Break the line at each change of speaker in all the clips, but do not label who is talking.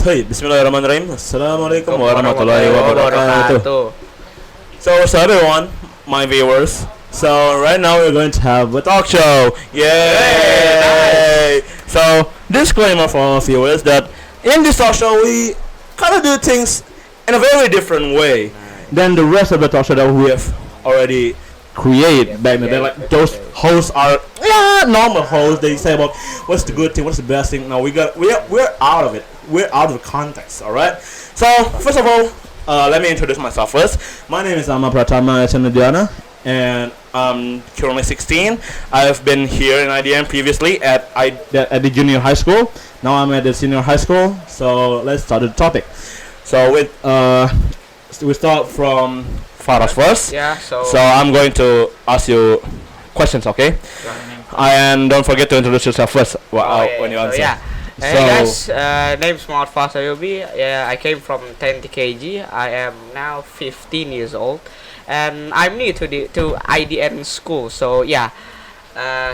Hey, Bismillahirrahmanirrahim. Assalamualaikum warahmatullahi wabarakatuh.
wabarakatuh.
So everyone, my viewers. So right now we're going to have a talk show. Yay! So disclaimer for our viewers that in this talk show we kind of do things in a very different way than the rest of the talk show that we have already created back in the day. Like those hosts are normal hosts. They say about what's the good thing, what's the best thing. No, we're out of it. We're out of context. All right. So first of all, let me introduce myself first. My name is Amma Pratama Chanadiana, and I'm currently 16. I've been here in IDM previously at the junior high school. Now I'm at the senior high school. So let's start the topic. So we start from Faras first.
Yeah, so
So I'm going to ask you questions, okay? And don't forget to introduce yourself first when you answer.
yeah. Hey
So-
guys, name's Muhammad Fas Ayubi. Yeah, I came from 10 kg. I am now 15 years old, and I'm new to IDN school. So yeah,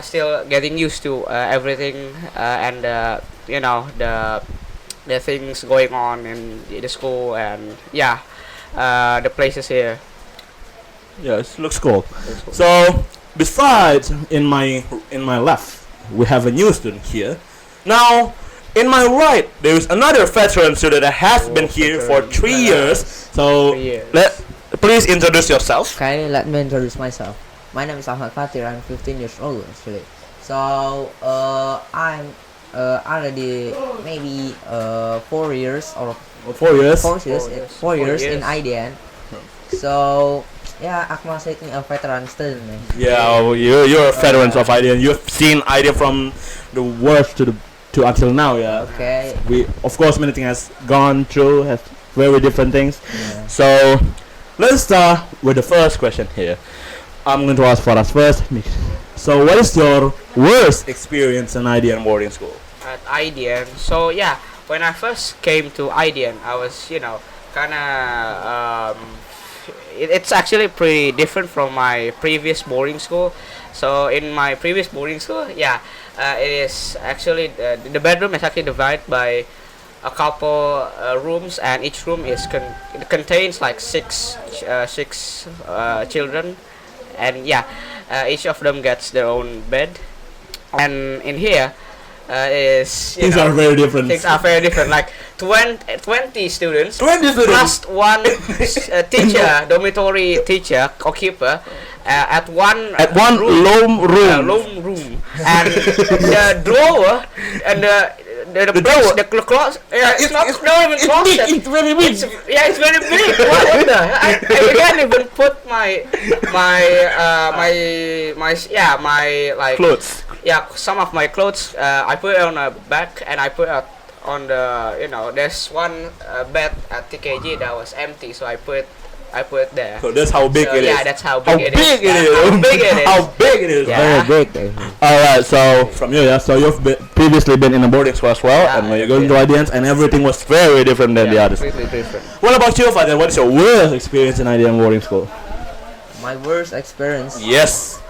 still getting used to everything and the things going on in the school and the places here.
Yeah, it looks cool. So besides, in my left, we have a new student here. Now, in my right, there is another veteran student that has been here for 3 years. So
3 years.
please introduce yourself.
Okay, let me introduce myself. My name is Ahmad Fatir. I'm 15 years old actually. So I'm already maybe 4 years or
4 years.
4 years in IDN. So yeah, Akmal said me a veteran student. Man.
Yeah, you're veterans of IDN. You've seen IDN from the worst to until now. Yeah.
Okay.
We of course many things has gone through, has very different things.
Yeah.
So let's start with the first question here. I'm going to ask for us first. So what is your worst experience in IDN boarding school?
At IDN. So yeah, when I first came to IDN, I was it's actually pretty different from my previous boarding school. So in my previous boarding school, it is actually the bedroom is actually divided by a couple rooms, and each room is contains like six children, and each of them gets their own bed. And in here is
Things are very different.
things are very different. Like 20 students
20 students.
plus one teacher, dormitory teacher or keeper at one
Lone room.
lone room, and the drawer and the
drawer.
the closet. It's not even closet.
It's very big.
It's very big. What the? I can't even put my like
Clothes.
some of my clothes. I put it on a bag, and I put it on the there's one bed at TKG that was empty, so I put it there.
So that's how big
So,
it is.
yeah, that's how
How
big it
big
is.
it is.
How big it is.
How big it is.
Yeah.
Very big.
Alright, so from you, so you've previously been in a boarding school as well,
Yeah,
and when you're going to IDNs, and everything was very different than the others.
Completely different.
What about you, Father? What is your worst experience in IDN boarding school?
My worst experience
Yes.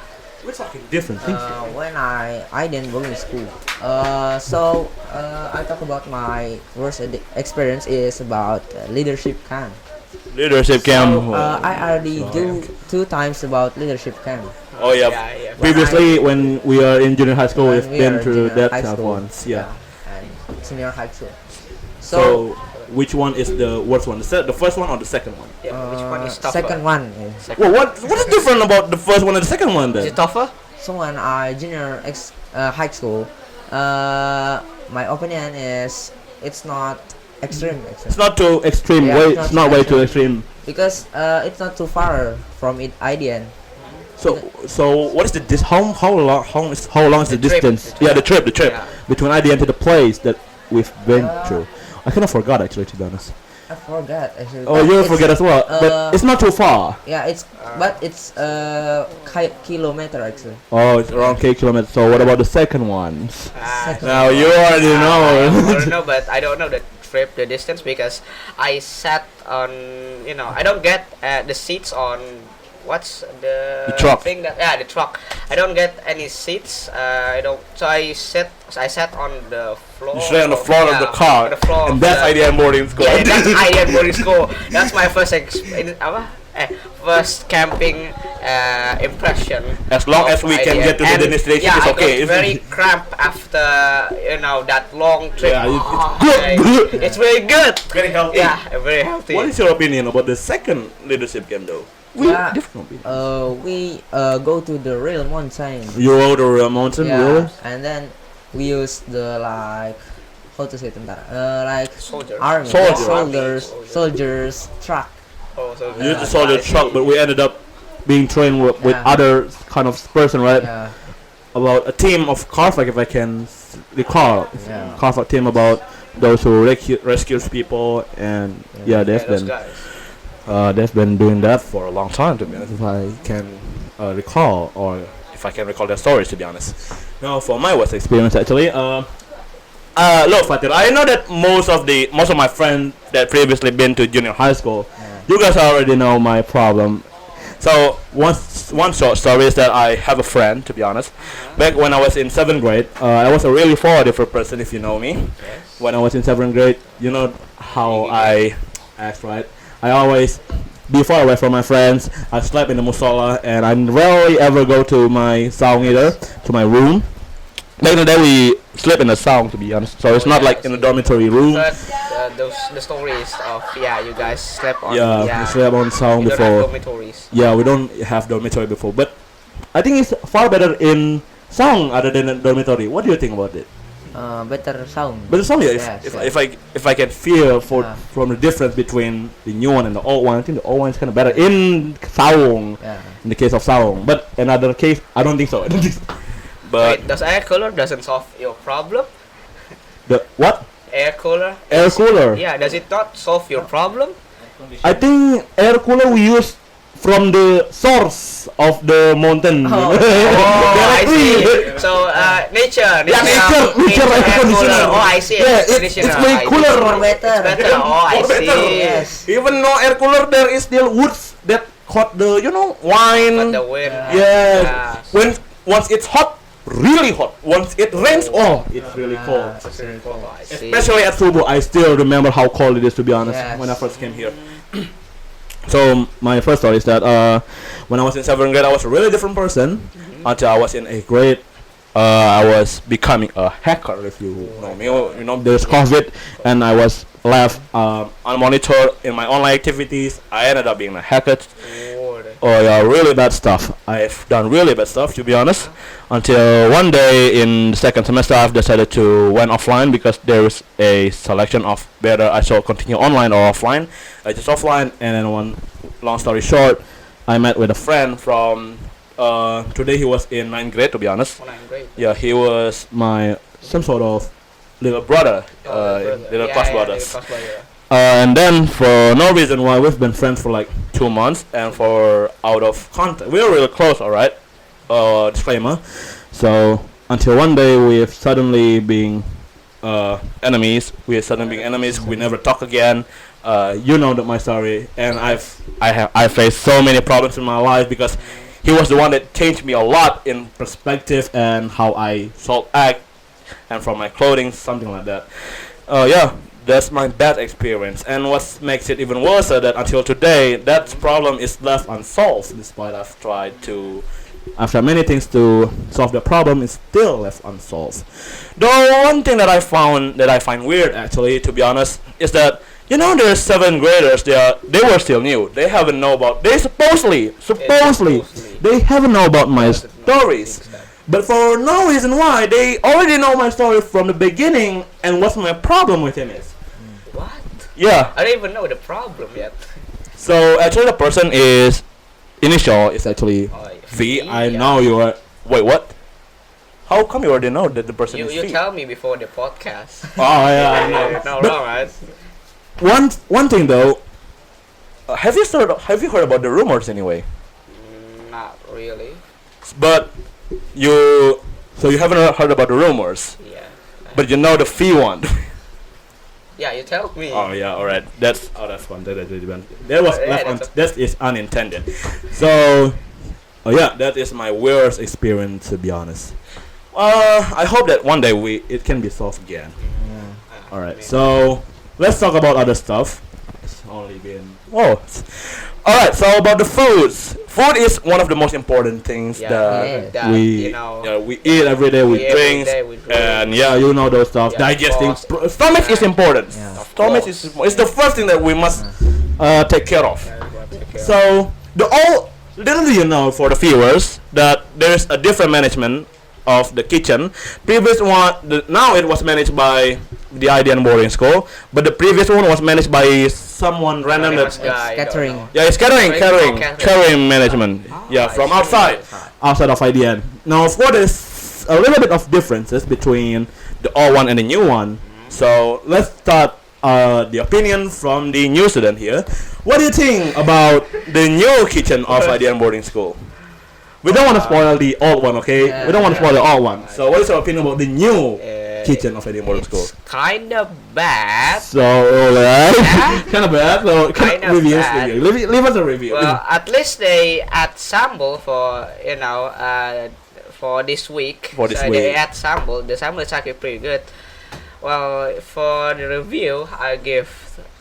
We're talking different things.
when I didn't go to school. I talk about my worst experience is about leadership camp.
Leadership camp.
I already do 2 times about leadership camp.
Oh yeah.
Yeah.
Previously, when we are in junior high school,
When
we've
we
been
are
through
junior
that
high
stuff
school.
once. Yeah.
And senior high school.
So, which one is the worst one? The first one or the second one?
Which one is tougher?
Second one. Yeah.
Well, what is different about the first one and the second one
Is
then?
it tougher?
So when I high school, my opinion is it's not extreme.
It's not too extreme.
Yeah,
way,
it's
it's
not
not way too
extreme.
extreme.
Because it's not too far from it IDN.
So what is the how long is the
The trip.
distance? Yeah, the trip
Yeah.
between IDN to the place that we've been through. I kind of forgot actually, to be honest.
I forgot actually.
Oh,
but
you
it's-
forget as well, but it's not too far.
Yeah, but it's kilometer actually.
Oh, it's around K kilometers. So what about the second one? Now you already
I
know.
don't know, but I don't know the trip, the distance, because I sat on, I don't get the seats on what's the
truck.
thing that the truck. I don't get any seats. I don't. So I sat on the floor.
You stay on the floor of the car,
on the floor
and
of
that's
the-
IDM boarding school.
Yeah, that's IDN boarding school. That's my first first camping impression.
As long
of
as we can
IDN.
get to the
And,
destination,
yeah,
it's
I
okay,
got
isn't
very
it?
cramped after that long trip.
Yeah, it's
Oh,
good.
okay. It's very good.
Very healthy.
Yeah, very healthy.
What is your opinion about the second leadership game, though?
Yeah.
Different opinion.
We go to the real mountain.
You rode over a mountain,
Yeah,
really?
and then we use the like how to say tentara, like
Soldier.
army,
Soldier.
soldiers truck.
Oh, so
You just saw the truck, but we ended up being trained with
Yeah.
other kind of person, right?
Yeah,
About a team of Carfax, if I can recall.
Yeah.
Carfax team about those who rescues people, and yeah,
those
they've been doing that for a long time, to be honest. If I can recall, or if I can recall their stories, to be honest. Now, for my worst experience, actually, look, Fatir, I know that most of my friends that previously been to junior high school, you guys already know my problem. So one short story is that I have a friend, to be honest. Back when I was in 7th grade, I was a really far different person, if you know me. When I was in 7th grade, you know how I act, right? I always be far away from my friends. I slept in the musala, and I rarely ever go to my saung either, to my room. Back in the day, we slept in the saung, to be honest. So it's not like in a dormitory room.
But the stories of you guys slept on.
Yeah, we slept on saung
You don't have
before.
dormitories.
Yeah, we don't have dormitory before, but I think it's far better in saung other than a dormitory. What do you think about it?
better sound.
But the saung, yeah,
Yes,
if I can feel
Yeah.
from the difference between the new one and the old one, I think the old one is kind of better in saung.
Yeah.
In the case of saung, but another case, I don't think so. I don't think so. But
Wait, does air cooler doesn't solve your problem?
the what?
Air cooler?
Air cooler.
Yeah, does it not solve your problem?
I think air cooler we use from the source of the mountain.
Oh.
Oh, I see. So, nature.
Yeah, nature air
air
conditioner.
cooler. Oh, I see.
Yeah,
Air
it's
conditioner.
way
I see.
cooler.
More better.
It's better. Oh, I
More better.
see.
Yes.
Even no air cooler, there is still woods that hot the wine.
But the wind.
Yeah. When once it's hot, really hot. Once it rains, oh, it's really cold.
It's really cold. I see.
Especially at Subo, I still remember how cold it is, to be honest,
Yes.
when I first came here. So my first story is that when I was in 7th grade, I was a really different person until I was in 8th grade. I was becoming a hacker, if you know me. You know, there's COVID, and I was left unmonitored in my online activities. I ended up being a hacker. Oh yeah, really bad stuff. I've done really bad stuff, to be honest. Until one day in the second semester, I've decided to went offline because there is a selection of whether I shall continue online or offline. I just offline, and then one long story short, I met with a friend from. Today he was in 9th grade, to be honest.
Great.
Yeah, he was my some sort of little brother, little class brothers. And then for no reason why we've been friends for like 2 months, and for out of contact, we were really close, alright. Disclaimer. So until one day we've suddenly being enemies. We suddenly being enemies. We never talk again. You know that my story, and I faced so many problems in my life because he was the one that changed me a lot in perspective and how I should act, and from my clothing, something like that. Yeah. That's my bad experience, and what makes it even worse is that until today, that problem is left unsolved. Despite I've tried to, after many things to solve the problem, it's still left unsolved. Though one thing that I find weird, actually, to be honest, is that there's 7th graders. They were still new. They haven't know about. They supposedly they haven't know about my stories. But for no reason why, they already know my story from the beginning, and what's my problem with him is.
What?
Yeah.
I don't even know the problem yet.
So actually the person is initial is actually
Oh,
V. I know you are. Wait, what? How come you already know that the person is
You
V?
tell me before the podcast.
Oh yeah, I know.
No,
But
wrong, right?
one thing though, have you heard about the rumors anyway?
Not really.
But so you haven't heard about the rumors,
Yeah.
but you know the fee one.
Yeah, you tell me.
Oh yeah, all right. That's one. That was
Yeah,
left
that's
that is unintended. So, oh yeah, that is my worst experience to be honest. I hope that one day it can be solved again.
Yeah.
All right. So let's talk about other stuff. It's only been all right. So about the foods. Food is one of the most important things
Yeah,
that
Yeah.
that,
we
you know,
we eat every day. We
we every
drink,
day we drink.
and yeah, you know those stuff.
Yeah, of
Digesting.
course.
Stomach is important.
Yeah.
Of
Stomach
course.
is the first thing that we must take care of.
Yeah, we gotta take care of.
So the all little do you know for the viewers that there's a different management of the kitchen. Previous one, now it was managed by the IDN boarding school, but the previous one was managed by someone random
Famous
that.
guy,
catering.
don't know.
Yeah, it's catering management. Yeah,
I
from
see.
outside of IDN. Now, of course, there's a little bit of differences between the old one and the new one. So let's start the opinion from the new student here. What do you think about the new kitchen of IDN boarding school? We don't want to spoil the old one, okay? We don't want to spoil the old one. So, what is your opinion about the new kitchen of IDN boarding school?
It's kind of bad.
So, alright,
Yeah.
kind of bad. So,
Kind of
reviews.
bad.
Leave us a review.
Well, at least they add sample for for this week.
For this
so
week.
they add sample. The sample is actually pretty good. Well, for the review, I give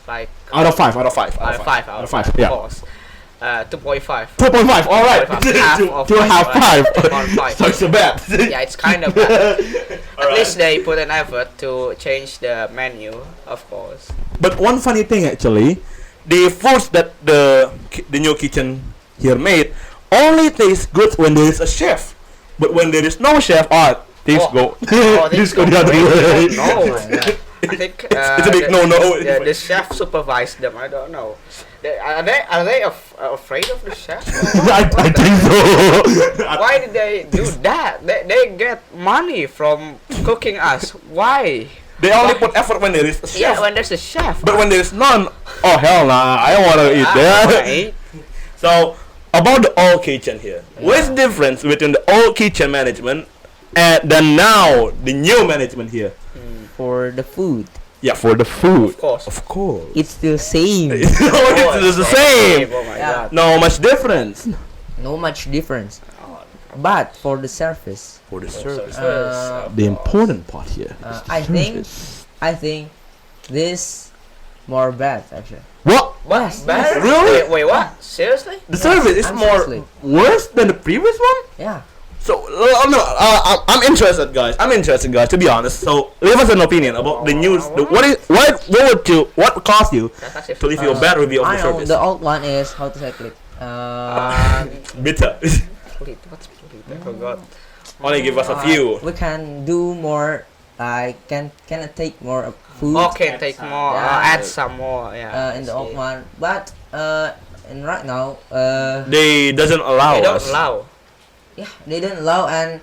like
Out of five.
out of five.
Out of five.
Of
Yeah.
course. 2.5.
2.5. All right.
2.5. Half of
Two and a half
five.
five.
1.5.
So it's a bad.
Yeah, it's kind of bad. At
Alright.
least they put an effort to change the menu, of course.
But one funny thing actually, the foods that the new kitchen here made only taste good when there is a chef. But when there is no chef, things
Oh.
go.
Things
go the other
great.
way.
No, I think
It's a big no-no.
The chef supervised them. I don't know. Are they afraid of the chef?
I think so.
Why did they do that? They get money from cooking us. Why?
They only put effort when there is a chef.
Yeah, when there's a chef.
But when there is none, oh hell nah, I don't want to eat that.
Right.
So about the old kitchen here, what's the difference between the old kitchen management and then now the new management here?
For the food,
Yeah, for the food.
Of course.
Of course.
it's still same.
It's the same.
Oh my
Yeah.
god.
No much difference.
No much difference. But for the service,
For the service.
the
important part here.
I think this more bad actually.
What?
What?
Yes,
Bad?
Really?
Wait, what? Seriously?
The service is more
seriously.
worse than the previous one?
Yeah.
So no, I'm interested, guys. To be honest. So leave us an opinion about the news. What caused you
That's actually
to leave your bad review of
I
the
know
service?
the old one is how to say click.
Bitter.
split. What's split? I forgot.
Only give us a few.
We can do more. Like can I take more food?
Okay, take more.
Yeah.
Add some more. Yeah.
In the
I
old
see.
one, but and right now,
They doesn't allow
They don't
us.
allow.
yeah, they don't allow, and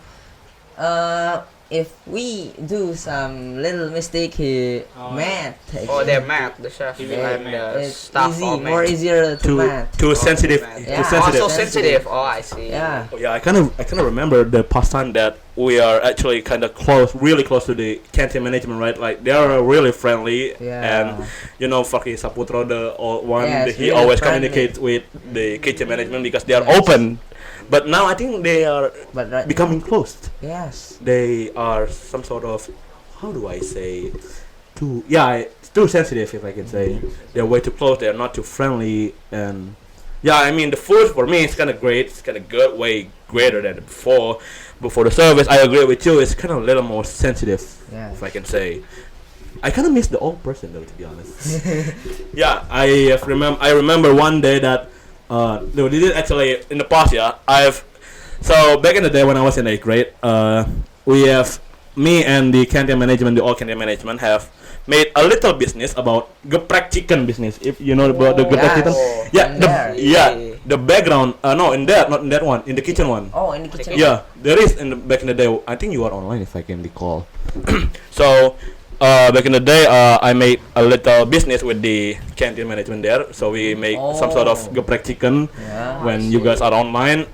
if we do some little mistake, he mad.
Oh, they're mad. The chef
Yeah,
and the
it's
staff
easy,
are
more
mad.
easier to
Too
mad.
too sensitive.
mad.
Too
Yeah.
sensitive.
Oh, so sensitive. Oh, I see.
Yeah.
Oh, yeah, I kind of remember the past time that we are actually kind of really close to the canteen management, right? Like they are really friendly,
Yeah.
and you know, Fakir Saputro, the old one,
Yes,
he
really
always
friendly.
communicates with the kitchen management because they are
Yes.
open. But now I think they are
But right
becoming closed.
yes.
They are some sort of, how do I say, too sensitive, if I can say. They're way too close. They're not too friendly, and yeah, I mean the food for me is kind of great. It's kind of good, way greater than before. But for the service, I agree with you. It's kind of a little more sensitive,
Yeah.
if I can say. I kind of miss the old person though, to be honest. Yeah, I remember one day that no, they did actually in the past. Yeah, so back in the day when I was in 8th grade, we have me and the canteen management, the old canteen management, have made a little business about geprek chicken business. If you know about the geprek
yes.
chicken,
Oh.
yeah,
In there.
the background. No, in that, not in that one, in the kitchen one.
Oh, in the kitchen.
Yeah, there is back in the day. I think you are online if I can recall. So back in the day, I made a little business with the canteen management there. So we make some sort of
Oh.
geprek chicken
Yeah.
when you guys are online,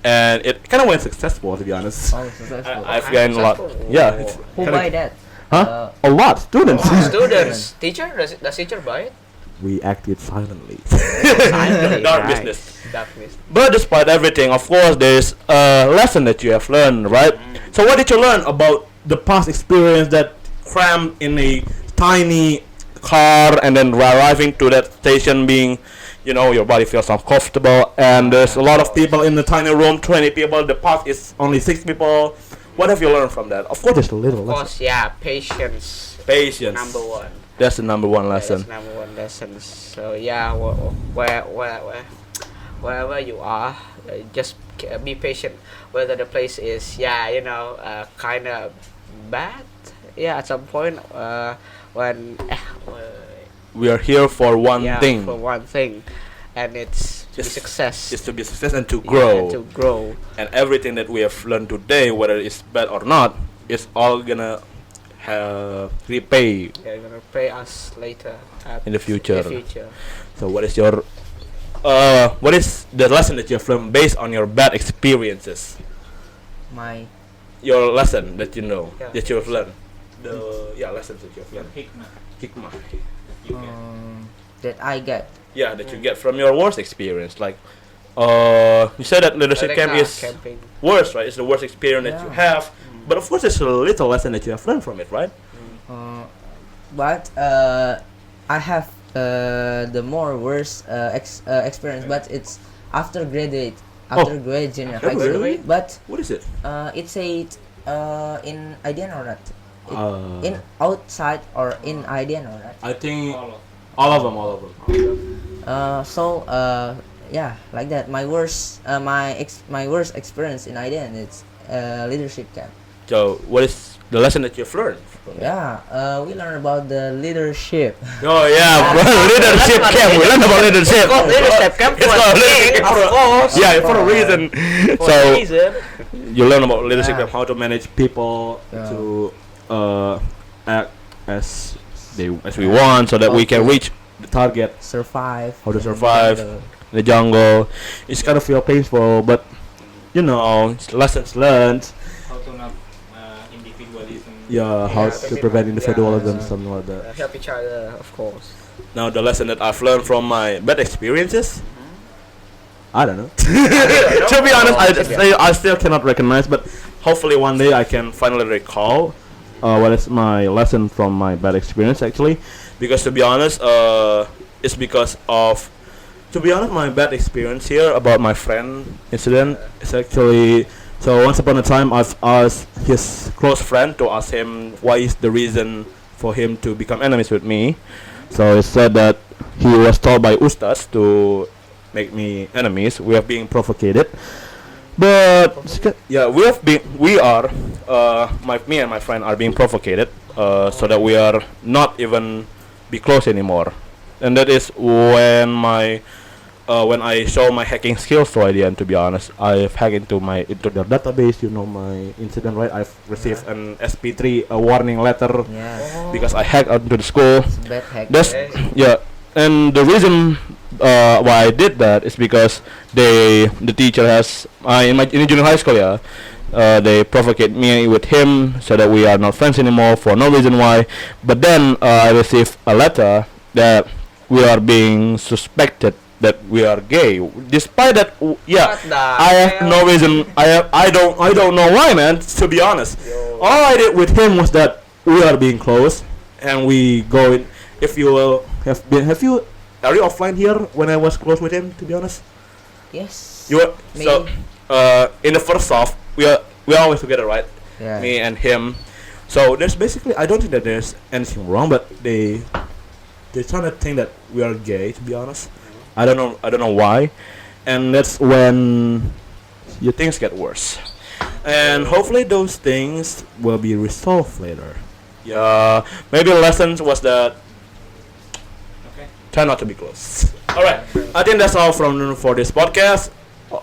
and it kind of went successful, to be honest.
Oh, successful.
I've gained a lot.
Successful.
Yeah, it's
Who
kinda-
buy that?
Huh? A lot, students.
Students, teacher, does teacher buy it?
We acted silently.
Silently,
Dark
right.
business.
Dark business.
But despite everything, of course, there's a lesson that you have learned, right? So what did you learn about the past experience that crammed in a tiny car and then arriving to that station being, your body feels uncomfortable and there's a lot of people in the tiny room, 20 people, the path is only 6 people. What have you learned from that? Of course, there's a little
Of
lesson.
course, yeah, patience.
Patience.
Number one.
That's the number one lesson.
That's number one lesson. So yeah, wherever you are, just be patient. Whether the place is kind of bad, yeah, at some point when
We are here for one
yeah,
thing.
for one thing, and it's to be
Just-
success.
Is to be success and to
Yeah,
grow.
to grow.
And everything that we have learned today, whether it's bad or not, is all gonna repay.
They're gonna pay us later
In the future.
future.
So what is your what is the lesson that you have learned based on your bad experiences?
My
Your lesson that
Yeah.
that you have learned. Lessons that you have learned. Hikmah.
that I get.
Yeah, that you get from your worst experience. Like you said that leadership camp is
camping.
worse, right? It's the worst experience that you
Yeah.
have. But of course, there's a little lesson that you have learned from it, right?
But I have the more worse experience, but it's after graduate junior high school.
really?
But
What is it?
it said in IDN or not?
Uh,
In outside or in IDN or not?
I think all of them.
So yeah, like that. My worst experience in IDN is leadership camp.
So what is the lesson that you've learned?
Yeah, we learn about the leadership.
Oh yeah, leadership camp. We learned about leadership.
It's called leadership camp
It's
for a
called
thing,
leadership
of
for a-
course.
Yeah, for a reason.
For
So
a reason.
you learn about leadership
Yeah.
camp, how to manage people
Yeah.
to act as we want, so that we can reach the target.
Survive.
How to
in
survive.
the-
The jungle. It's kind of feel painful, but it's lessons learned.
How to not individualism.
Yeah, how
Yeah,
to prevent individualism,
yeah.
something like that.
Help each other, of course.
Now the lesson that I've learned from my bad experiences, I don't know. To be honest, I still cannot recognize, but hopefully one day I can finally recall what is my lesson from my bad experience actually, because to be honest, it's because of, my bad experience here about my friend incident is actually. So once upon a time, I've asked his close friend to ask him why is the reason for him to become enemies with me. So he said that he was told by Ustas to make me enemies. We are being provoked. But yeah, me and my friend are being provoked, so that we are not even be close anymore. And that is when when I show my hacking skills to IDN. To be honest, I've hacked into their database. My incident, right? I've received an SP3 a warning letter
Yeah,
because I hacked into the school.
it's bad hack.
That's
Okay.
yeah, and the reason why I did that is because the teacher has in junior high school, yeah, they provoked me with him so that we are not friends anymore for no reason why. But then I received a letter that we are being suspected that we are gay. Despite that, yeah,
What the
I have
hell?
no reason. I don't know why, man. To be honest,
Yo.
all I did with him was that we are being close, and we go in. If you are you offline here when I was close with him? To be honest,
Yes.
you were, so
Maybe.
in the first off, we are always together, right?
Yeah.
Me and him. So there's basically, I don't think that there's anything wrong, but they're trying to think that we are gay. To be honest, I don't know why, and that's when your things get worse, and hopefully those things will be resolved later. Yeah, maybe the lesson was that
Okay.
try not to be close. All right, I think that's all for this podcast. Oh,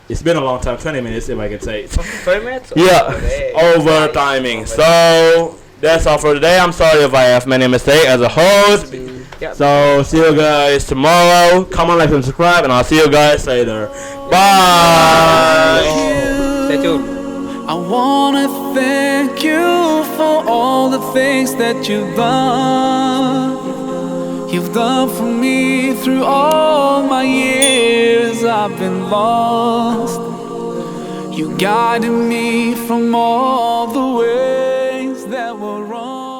it's been a long time, 20 minutes if I can say.
20 minutes?
Yeah,
Okay.
over timing. So that's all for today. I'm sorry if I have many mistakes as a host.
Yeah.
So see you guys tomorrow. Comment, like, and subscribe, and I'll see you guys later. Bye.
Stay tuned.
I wanna thank you for all the things that you've done. You've done for me through all my years I've been lost. You guided me from all the ways that were wrong.